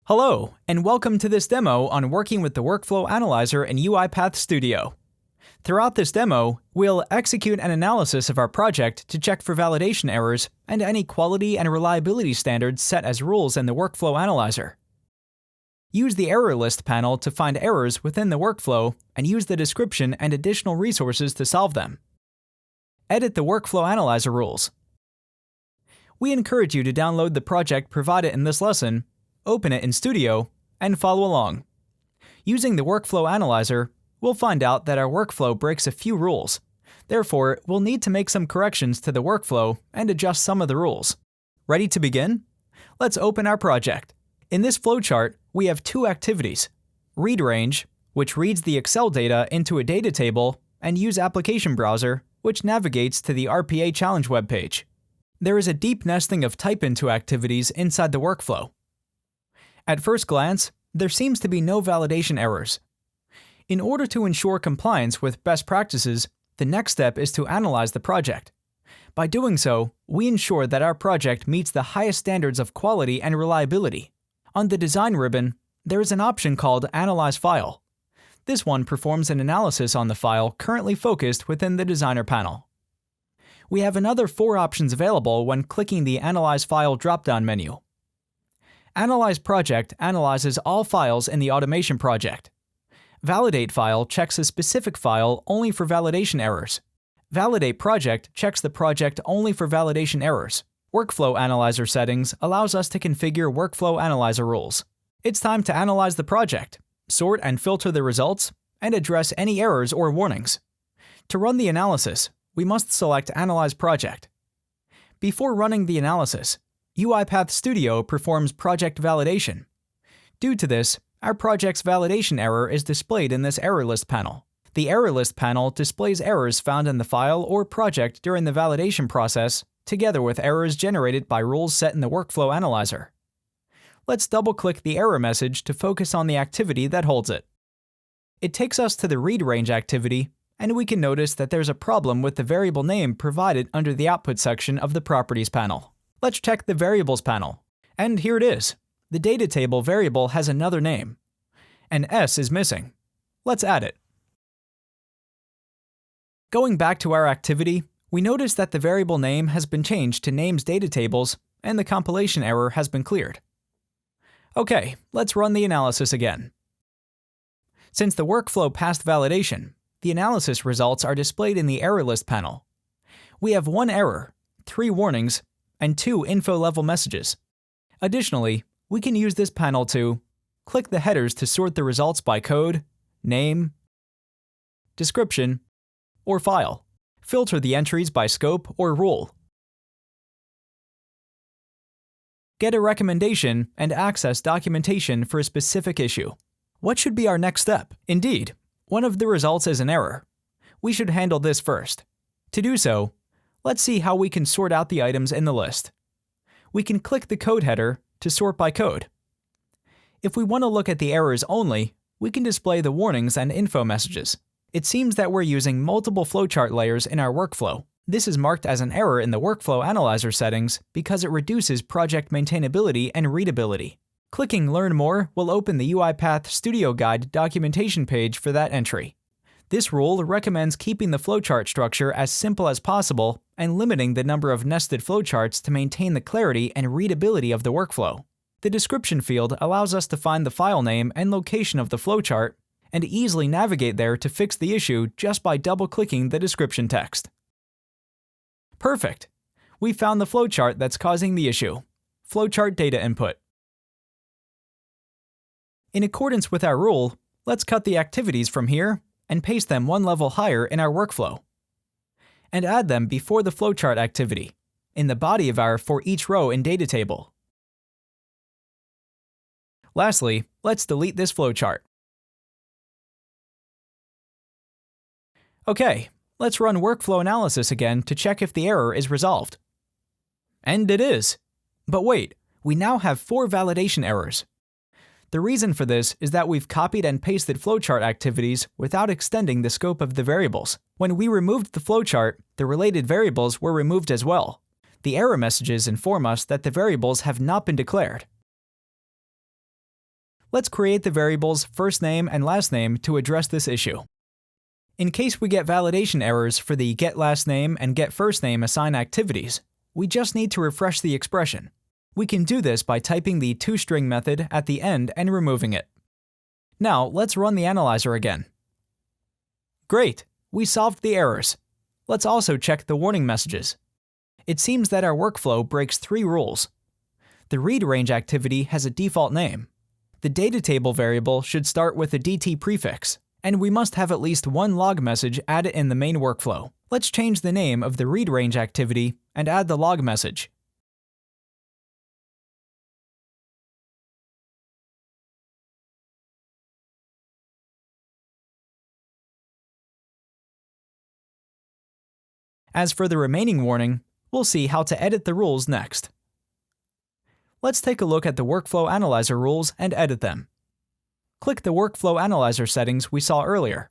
Hello, and welcome to this demo on working with the Workflow Analyzer in UiPath Studio. Throughout this demo, we'll execute an analysis of our project to check for validation errors and any quality and reliability standards set as rules in the Workflow Analyzer. Use the Error List panel to find errors within the workflow and use the description and additional resources to solve them. Edit the Workflow Analyzer rules. We encourage you to download the project provided in this lesson, open it in Studio, and follow along. Using the Workflow Analyzer, we'll find out that our workflow breaks a few rules. Therefore, we'll need to make some corrections to the workflow and adjust some of the rules. Ready to begin? Let's open our project. In this flowchart, we have two activities: Read Range, which reads the Excel data into a data table, and Use Application Browser, which navigates to the RPA Challenge webpage. There is a deep nesting of type-into activities inside the workflow. At first glance, there seems to be no validation errors. In order to ensure compliance with best practices, the next step is to analyze the project. By doing so, we ensure that our project meets the highest standards of quality and reliability. On the Design ribbon, there is an option called Analyze File. This one performs an analysis on the file currently focused within the Designer panel. We have another 4 options available when clicking the Analyze File drop-down menu. Analyze Project analyzes all files in the automation project. Validate File checks a specific file only for validation errors. Validate Project checks the project only for validation errors. Workflow Analyzer Settings allows us to configure Workflow Analyzer rules. It's time to analyze the project, sort and filter the results, and address any errors or warnings. To run the analysis, we must select Analyze Project. Before running the analysis, UiPath Studio performs project validation. Due to this, our project's validation error is displayed in this Error List panel. The Error List panel displays errors found in the file or project during the validation process, together with errors generated by rules set in the Workflow Analyzer. Let's double-click the error message to focus on the activity that holds it. It takes us to the Read Range activity, and we can notice that there's a problem with the variable name provided under the Output section of the Properties panel. Let's check the Variables panel. And here it is. The data table variable has another name. An S is missing. Let's add it. Going back to our activity, we notice that the variable name has been changed to Names Data Tables, and the compilation error has been cleared. Okay, let's run the analysis again. Since the workflow passed validation, the analysis results are displayed in the Error List panel. We have 1 error, 3 warnings, and 2 info-level messages. Additionally, we can use this panel to click the headers to sort the results by code, name, description, or file, filter the entries by scope or rule, get a recommendation, and access documentation for a specific issue. What should be our next step? Indeed, one of the results is an error. We should handle this first. To do so, let's see how we can sort out the items in the list. We can click the code header to sort by code. If we want to look at the errors only, we can display the warnings and info messages. It seems that we're using multiple flowchart layers in our workflow. This is marked as an error in the Workflow Analyzer settings because it reduces project maintainability and readability. Clicking Learn More will open the UiPath Studio Guide documentation page for that entry. This rule recommends keeping the flowchart structure as simple as possible and limiting the number of nested flowcharts to maintain the clarity and readability of the workflow. The description field allows us to find the file name and location of the flowchart and easily navigate there to fix the issue just by double-clicking the description text. Perfect! We found the flowchart that's causing the issue. Flowchart data input. In accordance with our rule, let's cut the activities from here and paste them 1 level higher in our workflow. And add them before the flowchart activity, in the body of our For Each Row in Data Table. Lastly, let's delete this flowchart. Okay, let's run workflow analysis again to check if the error is resolved. And it is! But wait, we now have 4 validation errors. The reason for this is that we've copied and pasted flowchart activities without extending the scope of the variables. When we removed the flowchart, the related variables were removed as well. The error messages inform us that the variables have not been declared. Let's create the variables first name and last name to address this issue. In case we get validation errors for the getLastName and getFirstName assign activities, we just need to refresh the expression. We can do this by typing the toString method at the end and removing it. Now let's run the analyzer again. Great! We solved the errors. Let's also check the warning messages. It seems that our workflow breaks 3 rules. The readRange activity has a default name. The data table variable should start with a DT prefix, and we must have at least one log message added in the main workflow. Let's change the name of the readRange activity and add the log message. As for the remaining warning, we'll see how to edit the rules next. Let's take a look at the Workflow Analyzer rules and edit them. Click the Workflow Analyzer settings we saw earlier.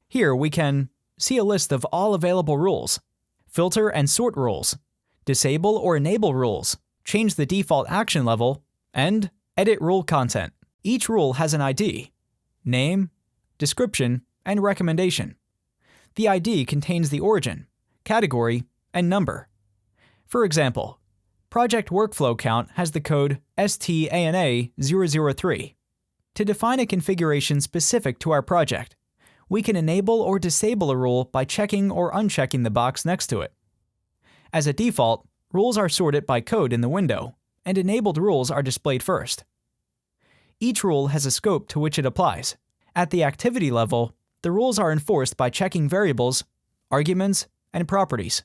Here we can see a list of all available rules, filter and sort rules, disable or enable rules, change the default action level, and edit rule content. Each rule has an ID, name, description, and recommendation. The ID contains the origin, category, and number. For example, Project Workflow Count has the code STANA003. To define a configuration specific to our project, we can enable or disable a rule by checking or unchecking the box next to it. As a default, rules are sorted by code in the window, and enabled rules are displayed first. Each rule has a scope to which it applies. At the activity level, the rules are enforced by checking variables, arguments, and properties.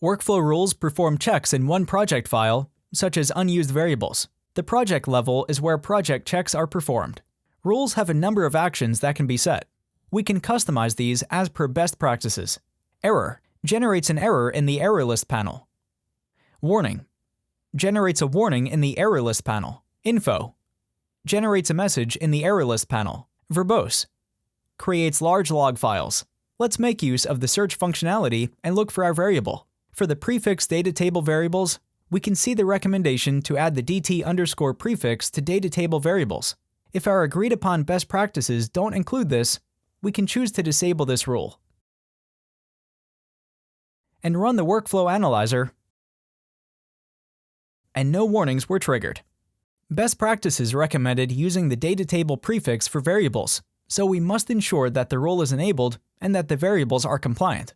Workflow rules perform checks in one project file, such as unused variables. The project level is where project checks are performed. Rules have a number of actions that can be set. We can customize these as per best practices. Error generates an error in the error list panel. Warning generates a warning in the error list panel. Info generates a message in the error list panel. Verbose creates large log files. Let's make use of the search functionality and look for our variable. For the prefix data table variables, we can see the recommendation to add the DT_ prefix to data table variables. If our agreed upon best practices don't include this, we can choose to disable this rule. And run the Workflow Analyzer, and no warnings were triggered. Best practices recommended using the data table prefix for variables, so we must ensure that the rule is enabled and that the variables are compliant.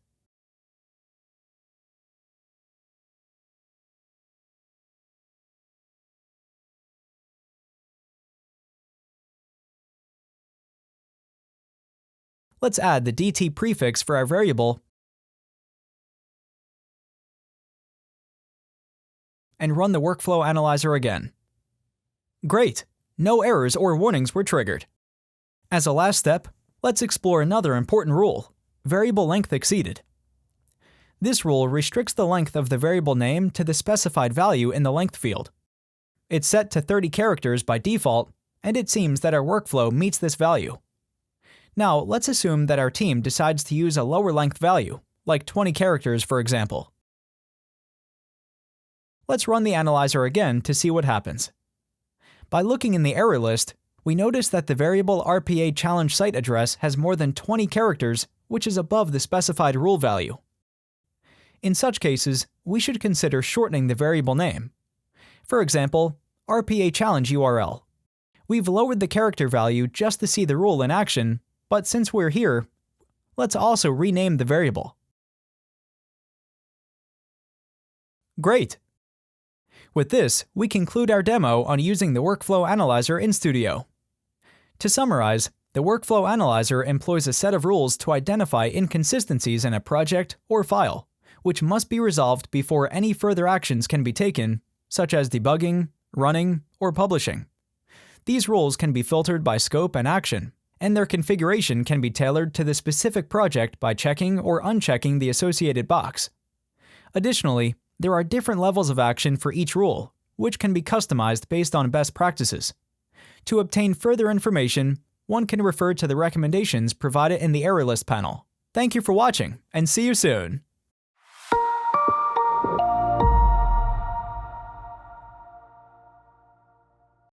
Let's add the DT prefix for our variable and run the Workflow Analyzer again. Great! No errors or warnings were triggered. As a last step, let's explore another important rule, variable length exceeded. This rule restricts the length of the variable name to the specified value in the length field. It's set to 30 characters by default, and it seems that our workflow meets this value. Now, let's assume that our team decides to use a lower length value, like 20 characters for example. Let's run the analyzer again to see what happens. By looking in the error list, we notice that the variable RPA challenge site address has more than 20 characters, which is above the specified rule value. In such cases, we should consider shortening the variable name. For example, RPA challenge URL. We've lowered the character value just to see the rule in action, but since we're here, let's also rename the variable. Great! With this, we conclude our demo on using the Workflow Analyzer in Studio. To summarize, the Workflow Analyzer employs a set of rules to identify inconsistencies in a project or file, which must be resolved before any further actions can be taken, such as debugging, running, or publishing. These rules can be filtered by scope and action, and their configuration can be tailored to the specific project by checking or unchecking the associated box. Additionally, there are different levels of action for each rule, which can be customized based on best practices. To obtain further information, one can refer to the recommendations provided in the error list panel. Thank you for watching, and see you soon!